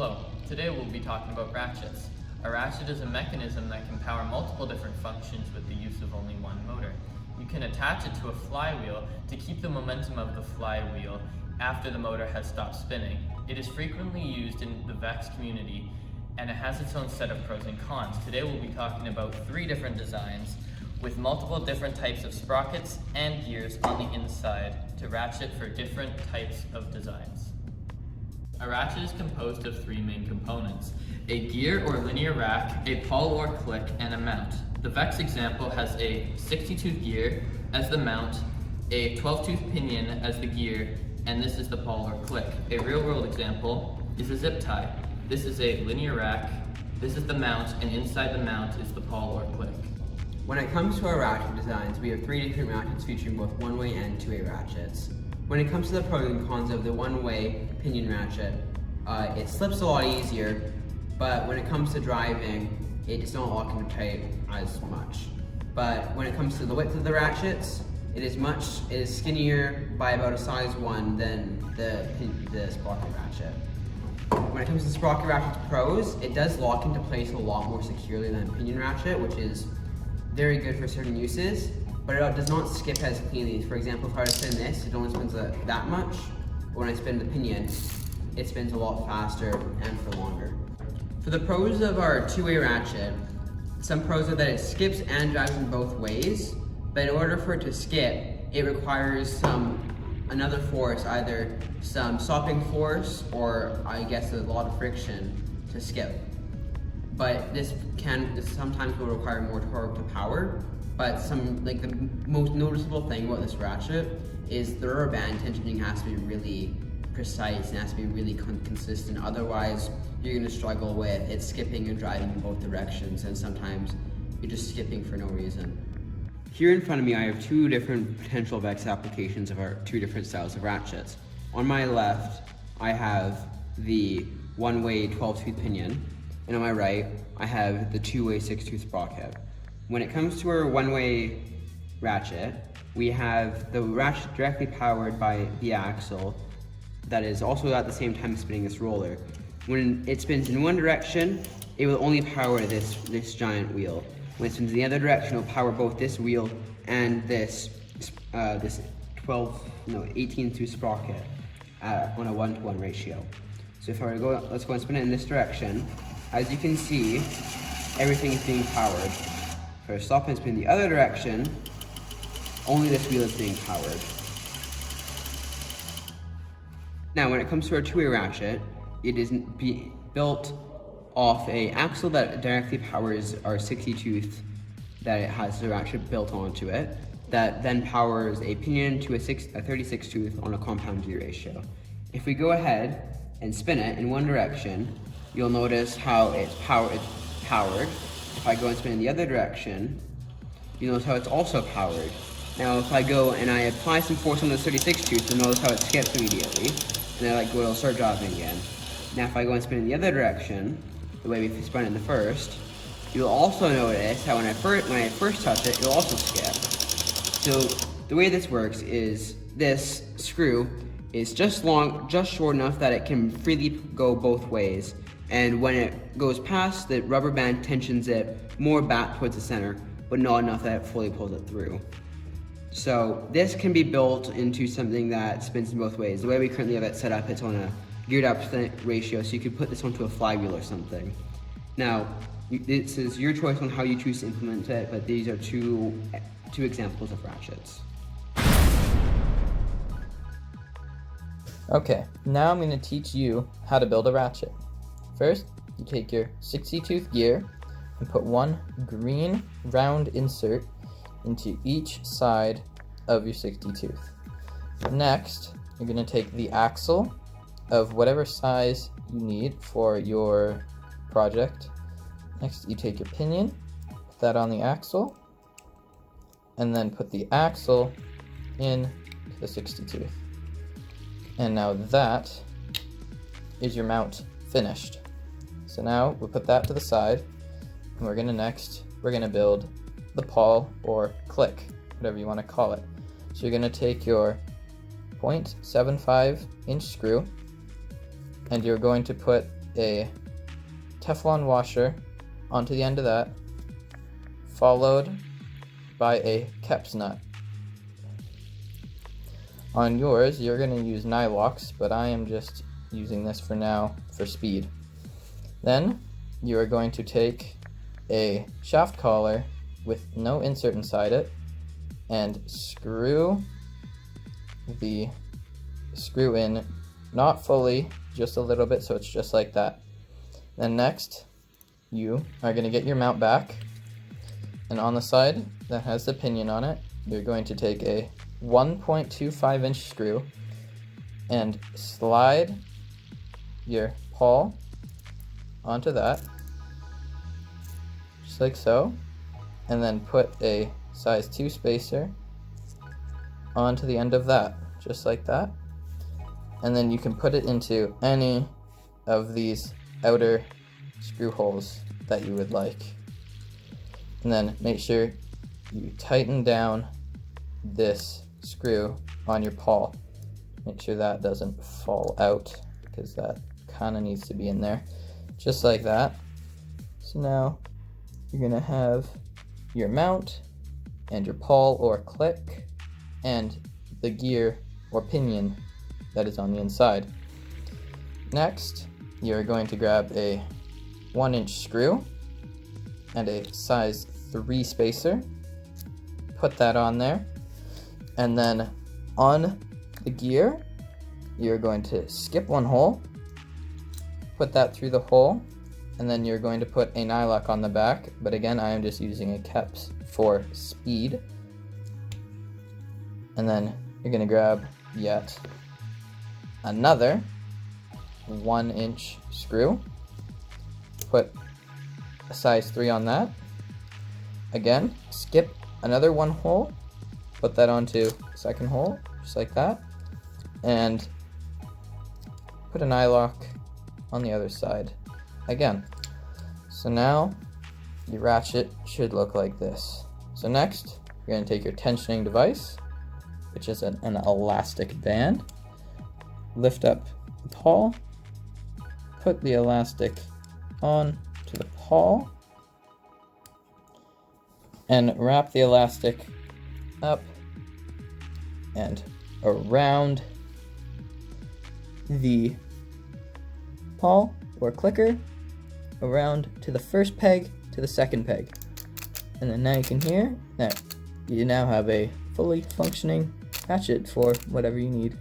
Hello, today we'll be talking about ratchets. A ratchet is a mechanism that can power multiple different functions with the use of only one motor. You can attach it to a flywheel to keep the momentum of the flywheel after the motor has stopped spinning. It is frequently used in the VEX community and it has its own set of pros and cons. Today we'll be talking about 3 different designs with multiple different types of sprockets and gears on the inside to ratchet for different types of designs. A ratchet is composed of 3 main components: a gear or linear rack, a pawl or click, and a mount. The VEX example has a 60-tooth gear as the mount, a 12-tooth pinion as the gear, and this is the pawl or click. A real-world example is a zip tie. This is a linear rack, this is the mount, and inside the mount is the pawl or click. When it comes to our ratchet designs, we have 3 different ratchets featuring both one-way and two-way ratchets. When it comes to the pros and cons of the one-way pinion ratchet, it slips a lot easier, but when it comes to driving, it does not lock into tight as much. But when it comes to the width of the ratchets, it is skinnier by about a size 1 than the sprocket ratchet. When it comes to the sprocket ratchet's pros, it does lock into place a lot more securely than a pinion ratchet, which is very good for certain uses, but it does not skip as cleanly. For example, if I were to spin this, it only spins that much. But when I spin the pinion, it spins a lot faster and for longer. For the pros of our two-way ratchet, some pros are that it skips and drives in both ways, but in order for it to skip, it requires another force, either some stopping force or I guess a lot of friction to skip. But this sometimes will require more torque to power. But the most noticeable thing about this ratchet is the rubber band tensioning has to be really precise and has to be really consistent. Otherwise, you're going to struggle with it skipping and driving in both directions, and sometimes you're just skipping for no reason. Here in front of me, I have 2 different potential VEX applications of our 2 different styles of ratchets. On my left, I have the one-way 12-tooth pinion, and on my right, I have the 2-way 6-tooth sprocket. When it comes to our one-way ratchet, we have the ratchet directly powered by the axle that is also at the same time spinning this roller. When it spins in one direction, it will only power this giant wheel. When it spins in the other direction, it will power both this wheel and this 18-tooth sprocket on a 1-to-1 ratio. So if I were to go, let's go and spin it in this direction. As you can see, everything is being powered. If I stop and spin the other direction, only this wheel is being powered. Now, when it comes to our two-way ratchet, it is built off an axle that directly powers our 60-tooth that it has the ratchet built onto it, that then powers a pinion to a 36-tooth on a compound gear ratio. If we go ahead and spin it in one direction, you'll notice how it's powered. If I go and spin in the other direction, you'll notice how it's also powered. Now if I go and I apply some force on the 36-tooth, you'll notice how it skips immediately, and then it'll start driving again. Now if I go and spin in the other direction, the way we spun it in the first, you'll also notice how when I first touch it, it'll also skip. So the way this works is this screw is just short enough that it can freely go both ways. And when it goes past, the rubber band tensions it more back towards the center, but not enough that it fully pulls it through. So this can be built into something that spins in both ways. The way we currently have it set up, it's on a geared up ratio, so you could put this onto a flywheel or something. Now, this is your choice on how you choose to implement it, but these are two examples of ratchets. Okay, now I'm going to teach you how to build a ratchet. First, you take your 60-tooth gear and put one green round insert into each side of your 60-tooth. Next, you're going to take the axle of whatever size you need for your project. Next, you take your pinion, put that on the axle, and then put the axle in the 60-tooth. And now that is your mount finished. So now we'll put that to the side, and we're gonna build the pawl or click, whatever you want to call it. So you're gonna take your 0.75 inch screw, and you're going to put a Teflon washer onto the end of that, followed by a Keps nut. On yours, you're going to use Nylox, but I am just using this for now for speed. Then you are going to take a shaft collar with no insert inside it and screw the screw in, not fully, just a little bit, so it's just like that. Then next, you are going to get your mount back, and on the side that has the pinion on it, you're going to take a 1.25 inch screw and slide your pawl onto that, just like so, and then put a size 2 spacer onto the end of that, just like that. And then you can put it into any of these outer screw holes that you would like. And then make sure you tighten down this screw on your pawl. Make sure that doesn't fall out, because that kind of needs to be in there, just like that. So now you're gonna have your mount and your pawl or click and the gear or pinion that is on the inside. Next, you're going to grab a 1-inch screw and a size 3 spacer, put that on there, and then on the gear, you're going to skip one hole, put that through the hole, and then you're going to put a nylock on the back, but again, I am just using a Keps for speed. And then you're going to grab yet another 1-inch screw, put a size 3 on that, again, skip another one hole, put that onto the second hole, just like that, and put a nylock on the other side again. So now your ratchet should look like this. So next, you're going to take your tensioning device, which is an elastic band, lift up the pawl, put the elastic on to the pawl, and wrap the elastic up and around the pawl or clicker, around to the first peg to the second peg. And then now you can hear that you now have a fully functioning ratchet for whatever you need.